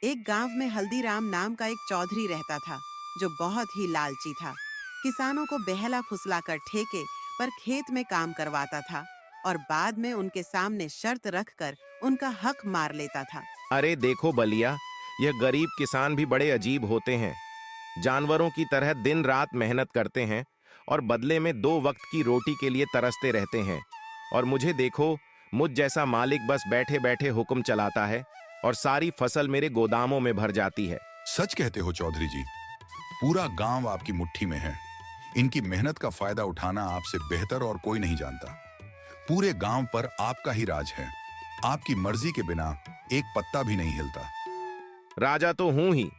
एक गांव में हल्दीराम नाम का एक चौधरी रहता था, जो बहुत ही लालची था। किसानों को बहला फुसलाकर ठेके पर खेत में काम करवाता था और बाद में उनके सामने शर्त रखकर उनका हक मार लेता था। अरे देखो बलिया, यह गरीब किसान भी बड़े अजीब होते हैं। जानवरों की तरह दिन रात मेहनत करते हैं और बदले में 2 वक्त की रोटी के लिए तरसते रहते हैं। और मुझे देखो, मुझ जैसा मालिक बस बैठे बैठे हुक्म चलाता है और सारी फसल मेरे गोदामों में भर जाती है। सच कहते हो चौधरी जी, पूरा गांव आपकी मुट्ठी में है। इनकी मेहनत का फायदा उठाना आपसे बेहतर और कोई नहीं जानता। पूरे गांव पर आपका ही राज है। आपकी मर्जी के बिना एक पत्ता भी नहीं हिलता। राजा तो हूं ही।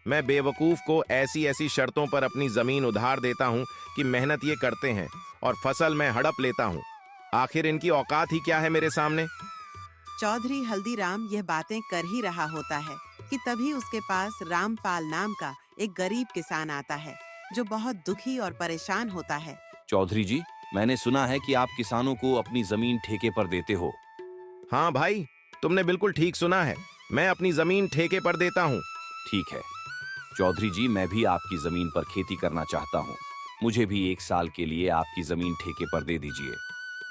मैं बेवकूफ को ऐसी ऐसी शर्तों पर अपनी जमीन उधार देता हूं कि मेहनत ये करते हैं और फसल मैं हड़प लेता हूं। आखिर इनकी औकात ही क्या है मेरे सामने। चौधरी हल्दीराम यह बातें कर ही रहा होता है कि तभी उसके पास रामपाल नाम का एक गरीब किसान आता है, जो बहुत दुखी और परेशान होता है। चौधरी जी, मैंने सुना है कि आप किसानों को अपनी जमीन ठेके पर देते हो। हाँ भाई, तुमने बिल्कुल ठीक सुना है। मैं अपनी जमीन ठेके पर देता हूँ। ठीक है चौधरी जी, मैं भी आपकी जमीन पर खेती करना चाहता हूँ। मुझे भी 1 साल के लिए आपकी जमीन ठेके पर दे दीजिए।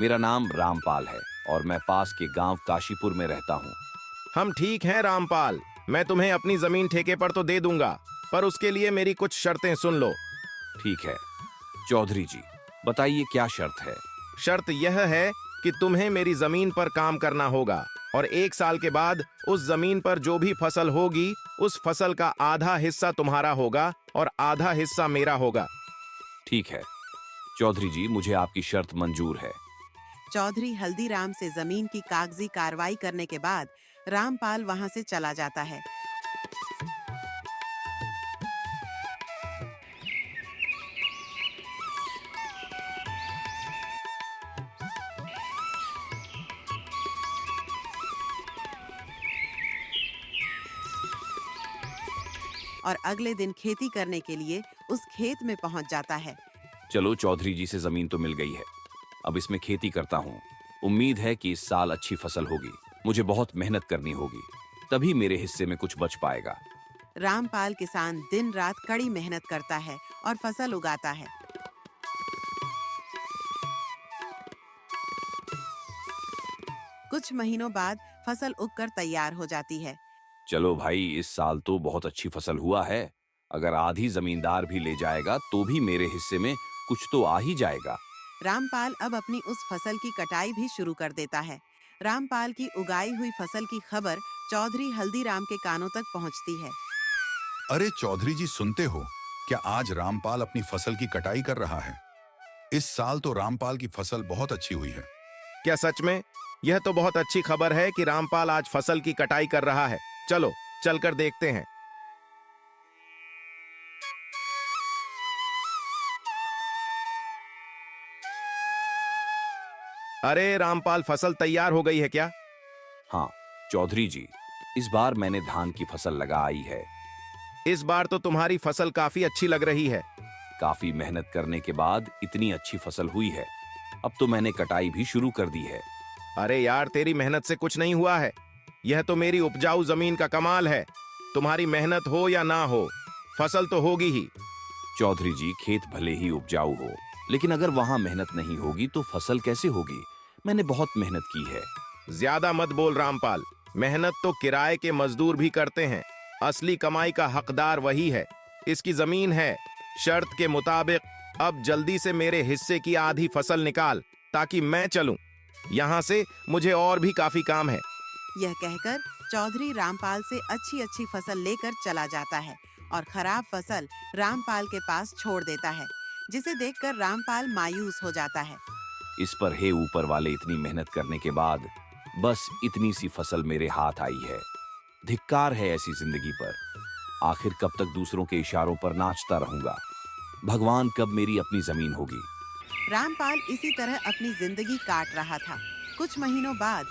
मेरा नाम रामपाल है और मैं पास के गांव काशीपुर में रहता हूँ। हम ठीक हैं रामपाल, मैं तुम्हें अपनी जमीन ठेके पर तो दे दूंगा, पर उसके लिए मेरी कुछ शर्तें सुन लो। ठीक है चौधरी जी, बताइए क्या शर्त है। शर्त यह है कि तुम्हें मेरी जमीन पर काम करना होगा और 1 साल के बाद उस जमीन पर जो भी फसल होगी, उस फसल का आधा हिस्सा तुम्हारा होगा और आधा हिस्सा मेरा होगा। ठीक है चौधरी जी, मुझे आपकी शर्त मंजूर है। चौधरी हल्दीराम से जमीन की कागजी कार्रवाई करने के बाद रामपाल वहां से चला जाता है। और अगले दिन खेती करने के लिए उस खेत में पहुंच जाता है। चलो, चौधरी जी से जमीन तो मिल गई है, अब इसमें खेती करता हूँ। उम्मीद है कि इस साल अच्छी फसल होगी। मुझे बहुत मेहनत करनी होगी, तभी मेरे हिस्से में कुछ बच पाएगा। रामपाल किसान दिन रात कड़ी मेहनत करता है और फसल उगाता है। कुछ महीनों बाद फसल उगकर तैयार हो जाती है। चलो भाई, इस साल तो बहुत अच्छी फसल हुआ है। अगर आधी जमींदार भी ले जाएगा तो भी मेरे हिस्से में कुछ तो आ ही जाएगा। रामपाल अब अपनी उस फसल की कटाई भी शुरू कर देता है। रामपाल की उगाई हुई फसल की खबर चौधरी हल्दीराम के कानों तक पहुंचती है। अरे चौधरी जी, सुनते हो क्या आज रामपाल अपनी फसल की कटाई कर रहा है? इस साल तो रामपाल की फसल बहुत अच्छी हुई है। क्या सच में? यह तो बहुत अच्छी खबर है कि रामपाल आज फसल की कटाई कर रहा है। चलो चलकर देखते हैं। अरे रामपाल, फसल तैयार हो गई है क्या? हाँ चौधरी जी, इस बार मैंने धान की फसल लगाई है। इस बार तो तुम्हारी फसल काफी अच्छी लग रही है। काफी मेहनत करने के बाद इतनी अच्छी फसल हुई है। अब तो मैंने कटाई भी शुरू कर दी है। अरे यार, तेरी मेहनत से कुछ नहीं हुआ है। यह तो मेरी उपजाऊ जमीन का कमाल है। तुम्हारी मेहनत हो या ना हो, फसल तो होगी ही। चौधरी जी, खेत भले ही उपजाऊ हो, लेकिन अगर वहां मेहनत नहीं होगी तो फसल कैसे होगी? मैंने बहुत मेहनत की है। ज्यादा मत बोल रामपाल, मेहनत तो किराए के मजदूर भी करते हैं। असली कमाई का हकदार वही है। इसकी जमीन है। शर्त के मुताबिक अब जल्दी से मेरे हिस्से की आधी फसल निकाल, ताकि मैं चलूं। यहाँ से मुझे और भी काफी काम है। यह कहकर चौधरी रामपाल से अच्छी अच्छी फसल लेकर चला जाता है और खराब फसल रामपाल के पास छोड़ देता है, जिसे देखकर रामपाल मायूस हो जाता है। इस पर हे ऊपर वाले, इतनी मेहनत करने के बाद बस इतनी सी फसल मेरे हाथ आई है। धिक्कार है ऐसी जिंदगी पर। आखिर कब तक दूसरों के इशारों पर नाचता रहूंगा? भगवान कब मेरी अपनी जमीन होगी? रामपाल इसी तरह अपनी जिंदगी काट रहा था। कुछ महीनों बाद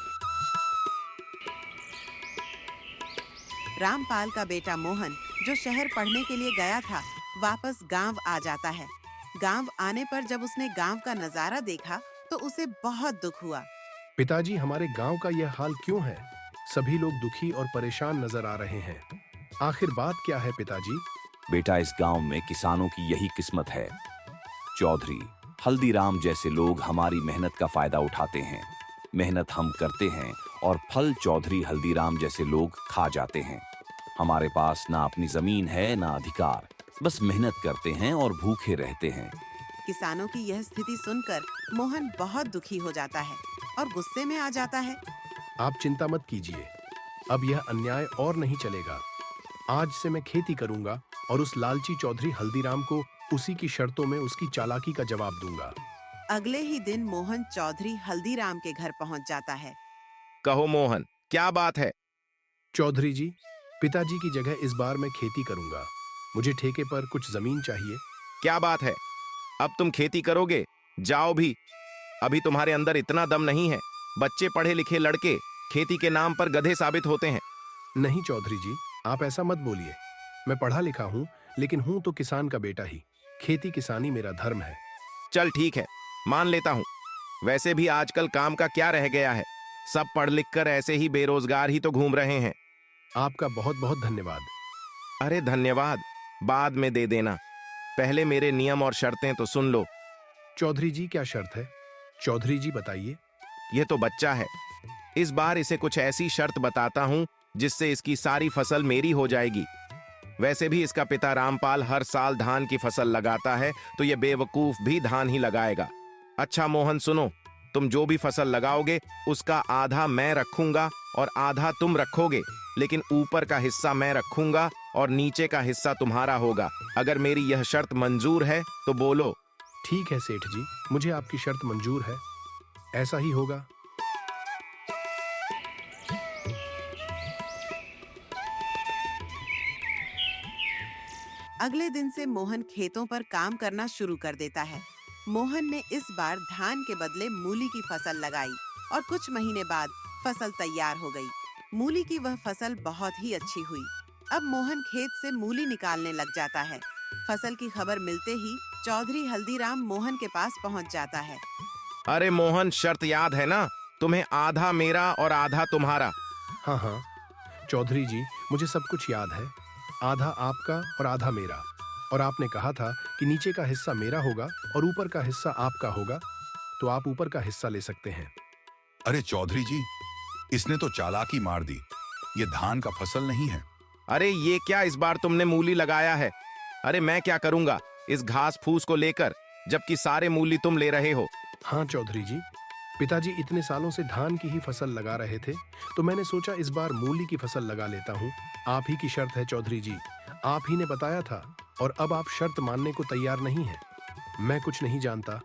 रामपाल का बेटा मोहन, जो शहर पढ़ने के लिए गया था, वापस गांव आ जाता है। गांव आने पर जब उसने गांव का नजारा देखा तो उसे बहुत दुख हुआ। पिताजी, हमारे गांव का यह हाल क्यों है? सभी लोग दुखी और परेशान नजर आ रहे हैं। आखिर बात क्या है पिताजी? बेटा, इस गांव में किसानों की यही किस्मत है। चौधरी हल्दीराम जैसे लोग हमारी मेहनत का फायदा उठाते हैं। मेहनत हम करते हैं और फल चौधरी हल्दीराम जैसे लोग खा जाते हैं। हमारे पास ना अपनी जमीन है ना अधिकार, बस मेहनत करते हैं और भूखे रहते हैं। किसानों की यह स्थिति सुनकर मोहन बहुत दुखी हो जाता है और गुस्से में आ जाता है। आप चिंता मत कीजिए, अब यह अन्याय और नहीं चलेगा। आज से मैं खेती करूंगा और उस लालची चौधरी हल्दीराम को उसी की शर्तों में उसकी चालाकी का जवाब दूंगा। अगले ही दिन मोहन चौधरी हल्दीराम के घर पहुंच जाता है। कहो मोहन, क्या बात है? चौधरी जी, पिताजी की जगह इस बार मैं खेती करूंगा। मुझे ठेके पर कुछ जमीन चाहिए। क्या बात है? अब तुम खेती करोगे? जाओ भी। अभी तुम्हारे अंदर इतना दम नहीं है। बच्चे पढ़े लिखे लड़के खेती के नाम पर गधे साबित होते हैं। नहीं चौधरी जी, आप ऐसा मत बोलिए। मैं पढ़ा लिखा हूँ, लेकिन हूँ तो किसान का बेटा ही। खेती किसानी मेरा धर्म है। चल ठीक है, मान लेता हूँ। वैसे भी आजकल काम का क्या रह गया है? सब पढ़ लिख कर ऐसे ही बेरोजगार ही तो घूम रहे हैं। आपका बहुत बहुत धन्यवाद। अरे धन्यवाद बाद में दे देना, पहले मेरे नियम और शर्तें तो सुन लो। चौधरी जी, क्या शर्त है? चौधरी जी बताइए। यह तो बच्चा है, इस बार इसे कुछ ऐसी शर्त बताता हूं जिससे इसकी सारी फसल मेरी हो जाएगी। वैसे भी इसका पिता रामपाल हर साल धान की फसल लगाता है, तो यह बेवकूफ भी धान ही लगाएगा। अच्छा मोहन सुनो, तुम जो भी फसल लगाओगे उसका आधा मैं रखूंगा और आधा तुम रखोगे, लेकिन ऊपर का हिस्सा मैं रखूंगा और नीचे का हिस्सा तुम्हारा होगा। अगर मेरी यह शर्त मंजूर है तो बोलो। ठीक है सेठ जी, मुझे आपकी शर्त मंजूर है। ऐसा ही होगा। अगले दिन से मोहन खेतों पर काम करना शुरू कर देता है। मोहन ने इस बार धान के बदले मूली की फसल लगाई और कुछ महीने बाद फसल तैयार हो गई। मूली की वह फसल बहुत ही अच्छी हुई। अब मोहन खेत से मूली निकालने लग जाता है। फसल की खबर मिलते ही चौधरी हल्दीराम मोहन के पास पहुंच जाता है। अरे मोहन, शर्त याद है ना? तुम्हें आधा मेरा और आधा तुम्हारा। हाँ हाँ चौधरी जी, मुझे सब कुछ याद है। आधा आपका और आधा मेरा। और आपने कहा था कि नीचे का हिस्सा मेरा होगा और ऊपर का हिस्सा आपका होगा, तो आप ऊपर का हिस्सा ले सकते हैं। अरे चौधरी जी, इसने तो चालाकी मार दी। ये धान का फसल नहीं है। अरे ये क्या, इस बार तुमने मूली लगाया है? अरे मैं क्या करूंगा इस घास फूस को लेकर, जबकि सारे मूली तुम ले रहे हो। हाँ चौधरी जी, पिताजी इतने सालों से धान की ही फसल लगा रहे थे, तो मैंने सोचा इस बार मूली की फसल लगा लेता हूँ। आप ही की शर्त है चौधरी जी, आप ही ने बताया था, और अब आप शर्त मानने को तैयार नहीं हैं। मैं कुछ नहीं जानता,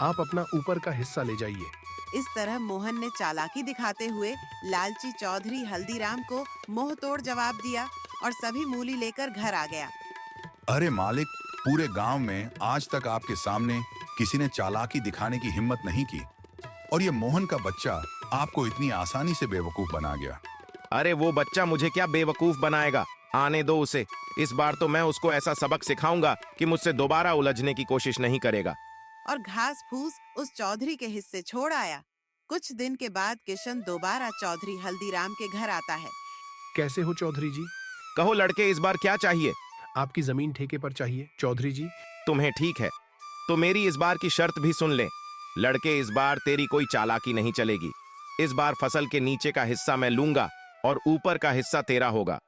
आप अपना ऊपर का हिस्सा ले जाइए। इस तरह मोहन ने चालाकी दिखाते हुए लालची चौधरी हल्दीराम को मुंह तोड़ जवाब दिया और सभी मूली लेकर घर आ गया। अरे मालिक, पूरे गांव में आज तक आपके सामने किसी ने चालाकी दिखाने की हिम्मत नहीं की, और ये मोहन का बच्चा आपको इतनी आसानी से बेवकूफ बना गया। अरे वो बच्चा मुझे क्या बेवकूफ बनाएगा? आने दो उसे। इस बार तो मैं उसको ऐसा सबक सिखाऊंगा कि मुझसे दोबारा उलझने की कोशिश नहीं करेगा। और घास फूस उस चौधरी के हिस्से छोड़ आया। कुछ दिन के बाद किशन दोबारा चौधरी हल्दीराम के घर आता है। कैसे हो चौधरी जी? कहो लड़के, इस बार क्या चाहिए? आपकी जमीन ठेके पर चाहिए चौधरी जी। तुम्हें ठीक है, तो मेरी इस बार की शर्त भी सुन ले। लड़के, इस बार तेरी कोई चालाकी नहीं चलेगी। इस बार फसल के नीचे का हिस्सा मैं लूंगा और ऊपर का हिस्सा तेरा होगा।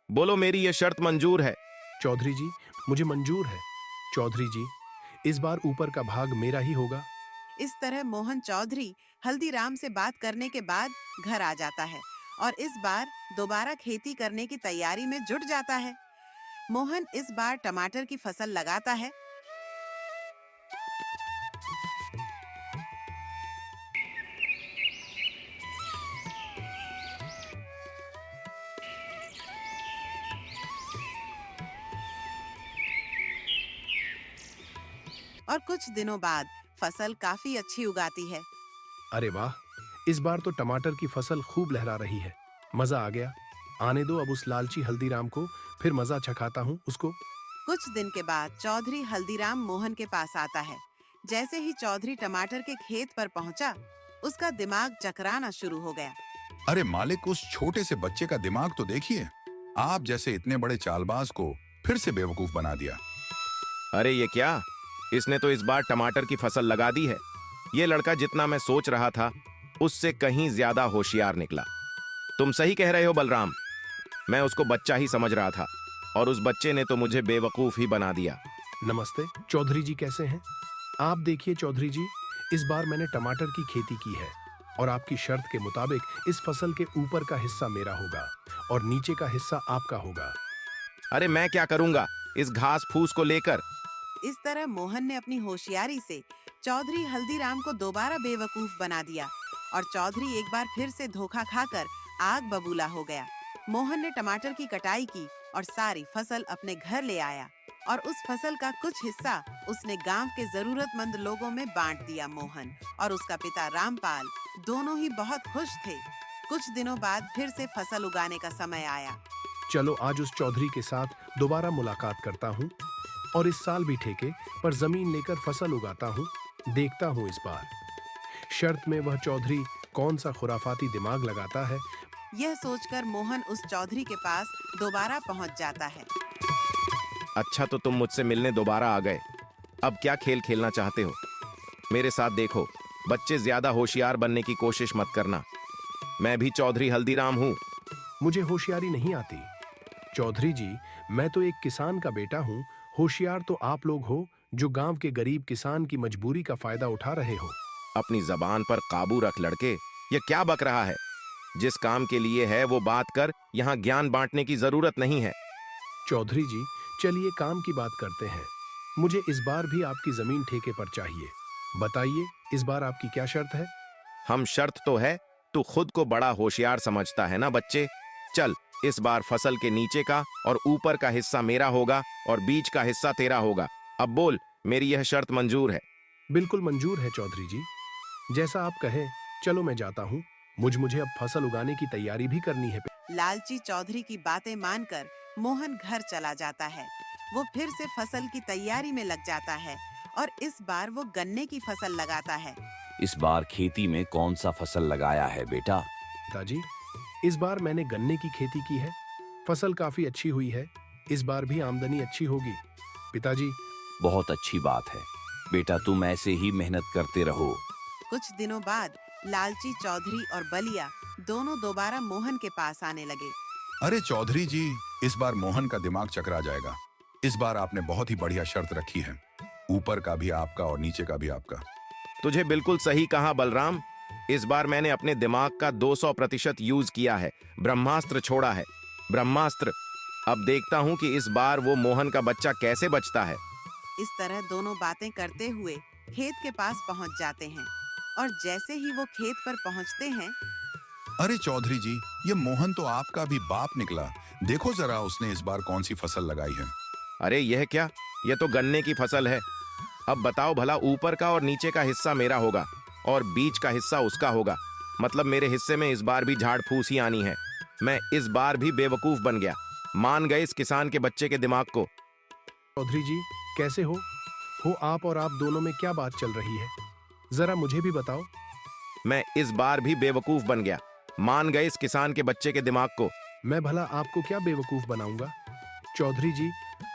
बोलो, मेरी यह शर्त मंजूर है? चौधरी जी, मुझे मंजूर है। चौधरी जी, इस बार ऊपर का भाग मेरा ही होगा। इस तरह मोहन चौधरी हल्दीराम से बात करने के बाद घर आ जाता है और इस बार दोबारा खेती करने की तैयारी में जुट जाता है। मोहन इस बार टमाटर की फसल लगाता है। और कुछ दिनों बाद फसल काफी अच्छी उगाती है। अरे वाह, इस बार तो टमाटर की फसल खूब लहरा रही है। मजा आ गया। आने दो अब उस लालची हल्दीराम को, फिर मजा चखाता हूँ उसको। कुछ दिन के बाद चौधरी हल्दीराम मोहन के पास आता है। जैसे ही चौधरी टमाटर के खेत पर पहुंचा, उसका दिमाग चकराना शुरू हो गया। अरे मालिक, उस छोटे से बच्चे का दिमाग तो देखिए। आप जैसे इतने बड़े चालबाज को फिर से बेवकूफ बना दिया। अरे ये क्या, इसने तो इस बार टमाटर की फसल लगा दी है। ये लड़का जितना मैं सोच रहा था उससे कहीं ज्यादा होशियार निकला। तुम सही कह रहे हो बलराम, मैं उसको बच्चा ही समझ रहा था और उस बच्चे ने तो मुझे बेवकूफ ही बना दिया। नमस्ते चौधरी जी, कैसे हैं आप? देखिए चौधरी जी, इस बार मैंने टमाटर की खेती की है और आपकी शर्त के मुताबिक इस फसल के ऊपर का हिस्सा मेरा होगा और नीचे का हिस्सा आपका होगा। अरे मैं क्या करूंगा इस घास फूस को लेकर? इस तरह मोहन ने अपनी होशियारी से चौधरी हल्दीराम को दोबारा बेवकूफ बना दिया और चौधरी एक बार फिर से धोखा खाकर आग बबूला हो गया। मोहन ने टमाटर की कटाई की और सारी फसल अपने घर ले आया और उस फसल का कुछ हिस्सा उसने गांव के जरूरतमंद लोगों में बांट दिया। मोहन और उसका पिता रामपाल दोनों ही बहुत खुश थे। कुछ दिनों बाद फिर से फसल उगाने का समय आया। चलो आज उस चौधरी के साथ दोबारा मुलाकात करता हूँ और इस साल भी ठेके पर जमीन लेकर फसल उगाता हूँ। देखता हूँ इस बार शर्त में वह चौधरी कौन सा खुराफाती दिमाग लगाता है। यह सोचकर मोहन उस चौधरी के पास दोबारा पहुंच जाता है। अच्छा, तो तुम मुझसे मिलने दोबारा आ गए। अब क्या खेल खेलना चाहते हो? मेरे साथ देखो, बच्चे ज्यादा होशियार बनने की कोशिश मत करना। मैं भी चौधरी हल्दीराम हूँ। मुझे होशियारी नहीं आती चौधरी जी, मैं तो एक किसान का बेटा हूँ। होशियार तो आप लोग हो जो गांव के गरीब किसान की मजबूरी का फायदा उठा रहे हो। अपनी जबान पर काबू रख लड़के। ये क्या बक रहा है? जिस काम के लिए है वो बात कर, यहाँ ज्ञान बांटने की जरूरत नहीं है। चौधरी जी, चलिए काम की बात करते हैं। मुझे इस बार भी आपकी जमीन ठेके पर चाहिए। बताइए इस बार आपकी क्या शर्त है? हम शर्त तो है, तू खुद को बड़ा होशियार समझता है ना बच्चे। चल, इस बार फसल के नीचे का और ऊपर का हिस्सा मेरा होगा और बीच का हिस्सा तेरा होगा। अब बोल, मेरी यह शर्त मंजूर है? बिल्कुल मंजूर है चौधरी जी, जैसा आप कहें। चलो मैं जाता हूँ, मुझे अब फसल उगाने की तैयारी भी करनी है। लालची चौधरी की बातें मानकर मोहन घर चला जाता है। वो फिर से फसल की तैयारी में लग जाता है और इस बार वो गन्ने की फसल लगाता है। इस बार खेती में कौन सा फसल लगाया है बेटा? पिताजी, इस बार मैंने गन्ने की खेती की है। फसल काफी अच्छी हुई है। इस बार भी आमदनी अच्छी होगी। पिताजी, बहुत अच्छी बात है बेटा, तुम ऐसे ही मेहनत करते रहो। कुछ दिनों बाद लालची चौधरी और बलिया दोनों दोबारा मोहन के पास आने लगे। अरे चौधरी जी, इस बार मोहन का दिमाग चकरा जाएगा। इस बार आपने बहुत ही बढ़िया शर्त रखी है, ऊपर का भी आपका और नीचे का भी आपका। तुझे बिल्कुल सही कहा बलराम। इस बार मैंने अपने दिमाग का 200% यूज किया है, ब्रह्मास्त्र छोड़ा है। ब्रह्मास्त्र। अब देखता हूँ कि इस बार वो मोहन का बच्चा कैसे बचता है। इस तरह दोनों बातें करते हुए खेत के पास पहुंच जाते हैं और जैसे ही वो खेत पर पहुंचते हैं, अरे चौधरी जी, ये मोहन तो आपका भी बाप निकला। देखो जरा उसने इस बार कौन सी फसल लगाई है। अरे यह क्या, यह तो गन्ने की फसल है। अब बताओ भला, ऊपर का और नीचे का हिस्सा मेरा होगा और बीच का हिस्सा उसका होगा। मतलब मेरे हिस्से में इस बार भी झाड़ फूस ही आनी है। मैं इस बार भी बेवकूफ बन गया। मान गए इस किसान के बच्चे के दिमाग को। चौधरी जी, कैसे हो आप और आप दोनों में क्या बात चल रही है? जरा मुझे भी बताओ। मैं इस बार भी बेवकूफ बन गया। मान गए इस किसान के बच्चे के दिमाग को। मैं भला आपको क्या बेवकूफ बनाऊंगा? चौधरी जी,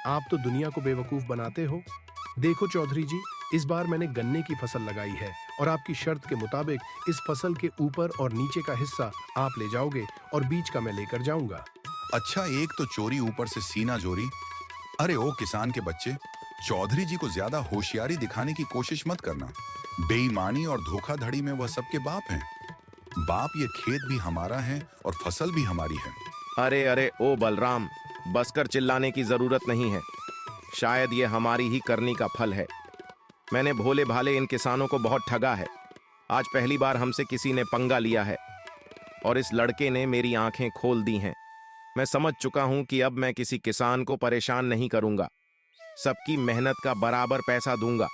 आप तो दुनिया को बेवकूफ बनाते हो। देखो चौधरी जी, इस बार मैंने गन्ने की फसल लगाई है और आपकी शर्त के मुताबिक इस फसल के ऊपर और नीचे का हिस्सा आप ले जाओगे और बीच का मैं लेकर जाऊंगा। अच्छा, एक तो चोरी ऊपर से सीना जोरी। अरे ओ किसान के बच्चे, चौधरी जी को ज्यादा होशियारी दिखाने की कोशिश मत करना। बेईमानी और धोखाधड़ी में वह सबके बाप हैं। बाप, ये खेत भी हमारा है और फसल भी हमारी है। अरे अरे ओ बलराम, बसकर चिल्लाने की जरूरत नहीं है। शायद ये हमारी ही करनी का फल है। मैंने भोले भाले इन किसानों को बहुत ठगा है। आज पहली बार हमसे किसी ने पंगा लिया है और इस लड़के ने मेरी आंखें खोल दी हैं। मैं समझ चुका हूं कि अब मैं किसी किसान को परेशान नहीं करूंगा। सबकी मेहनत का बराबर पैसा दूंगा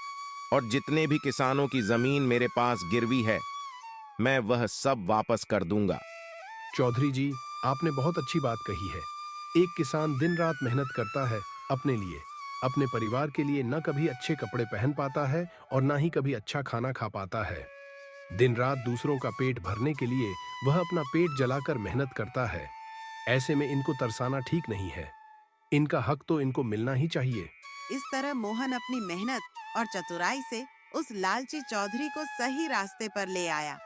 और जितने भी किसानों की जमीन मेरे पास गिरवी है, मैं वह सब वापस कर दूंगा। चौधरी जी, आपने बहुत अच्छी बात कही है। एक किसान दिन रात मेहनत करता है अपने लिए अपने परिवार के लिए न कभी अच्छे कपड़े पहन पाता है और न ही कभी अच्छा खाना खा पाता है। दिन रात दूसरों का पेट भरने के लिए वह अपना पेट जलाकर मेहनत करता है। ऐसे में इनको तरसाना ठीक नहीं है। इनका हक तो इनको मिलना ही चाहिए। इस तरह मोहन अपनी मेहनत और चतुराई से उस लालची चौधरी को सही रास्ते पर ले आया